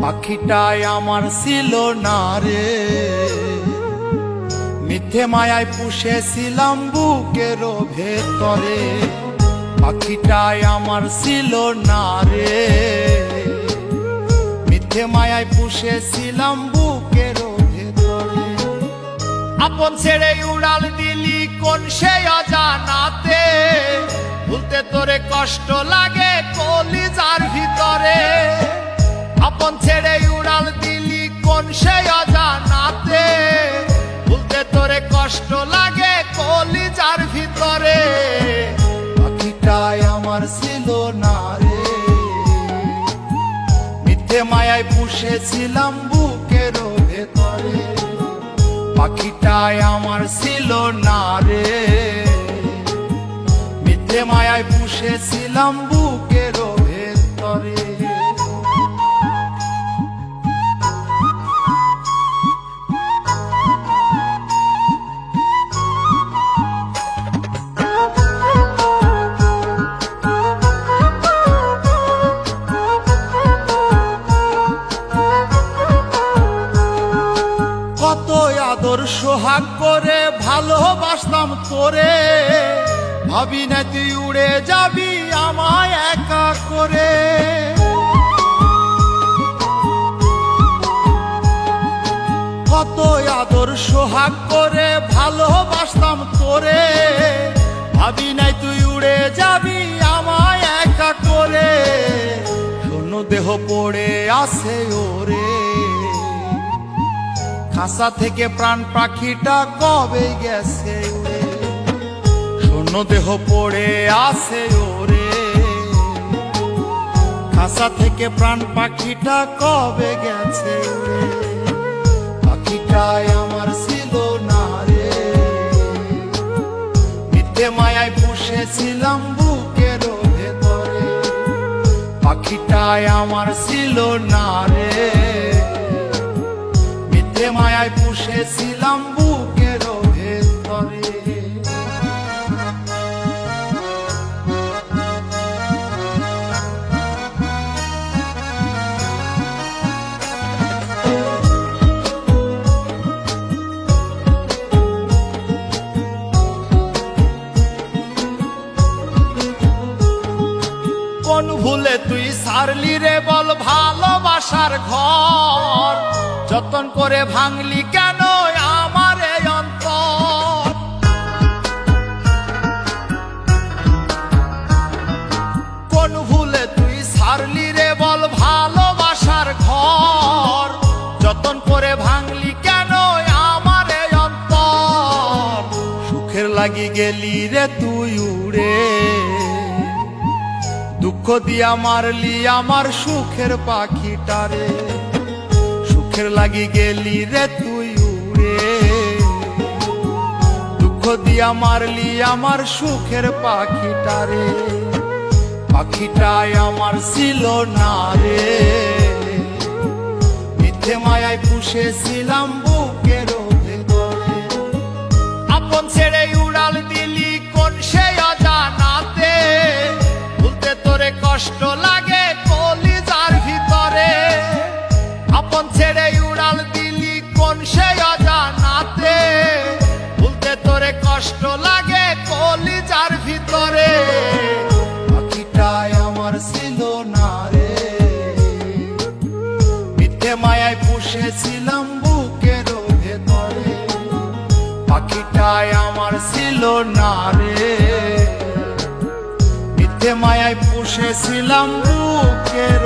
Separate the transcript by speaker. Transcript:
Speaker 1: পাখিটাই আমার ছিল না রে, মিথ্যে মায়ায় পুষেছিলাম বুকের ভেতরে। পাখিটাই আমার ছিল না রে, মিথ্যে মায়ায় পুষেছিলাম বুকের ভেতরে। আপন ছেড়ে উড়াল দিলি কোন সে অজানাতে, ভুলতে তোরে কষ্ট লাগে কলিজার ভিতরে। আপন ছেড়ে উড়াল দিলি কোন সে অজানাতে, ভুলতে তোরে কষ্ট লাগে কলিজার ভিতরে। পাখিটাই আমার ছিল না রে, মিথ্যে মায়ায় পুষেছিলাম বুকের ভেতরে। পাখিটাই আমার ছিল না রে, মিথ্যে মায়ায় পুষেছিলাম বুকের ভেতরে। কত আদর সোহাগ করে ভালোবাসতাম তোরে, ভাবি না তুই উড়ে যাবি আমায় একা করে। কত আদর সোহাগ করে ভালোবাসতাম তোরে, ভাবি নাই তুই উড়ে যাবি আমায় একা করে। শূন্য দেহ পড়ে আছে ওরে, খাঁচা থেকে প্রাণ পাখিটা কবে গেছে উড়ে। শূন্য দেহ পড়ে আছে ওরে, খাঁচা থেকে প্রাণ পাখিটা কবে গেছে উড়ে। পাখিটাই আমার ছিল না রে, মিথ্যে মায়ায় পুষেছিলাম বুকের ভেতরে। পাখিটাই আমার ছিল না রে, মিথ্যে মায়ায় পুষেছিলাম বুকের ভেতরে। কোন ভুলে তুই সারলি রে বল ভালোবাসার ঘর, যতন করে ভাঙলি কেন আমার এই অন্তর। কোন ভুলে তুই সারলি রে বল ভালোবাসার ঘর, যতন করে ভাঙলি কেন আমার এই অন্তর। সুখের লাগি গেলি রে তুই উড়ে, দুঃখ দিয়া মারলি আমার সুখের পাখিটারে। সুখের লাগি গেলি রে তুই উড়ে, দুঃখ দিয়া মারলি আমার সুখের পাখিটারে। পাখিটাই আমার ছিল না রে, মিথ্যে মায়ায় পুষেছিলাম বুকের ভেতরে। আপন ছেড়ে উড়াল দিলি কোন সে অজানাতে, ভুলতে তোরে কষ্ট লাগে কলিজার ভিতরে। আপন ছেড়ে উড়াল দিলি কোন সে অজানাতে, ভুলতে তোরে কষ্ট লাগে কলিজার ভিতরে। পাখিটাই আমার ছিল না রে, মিথ্যে মায়ায় পুষেছিলাম বুকের ভেতরে। পাখিটাই আমার ছিল না রে, মিথ্যে মায়ায় পুষেছিলাম বুকের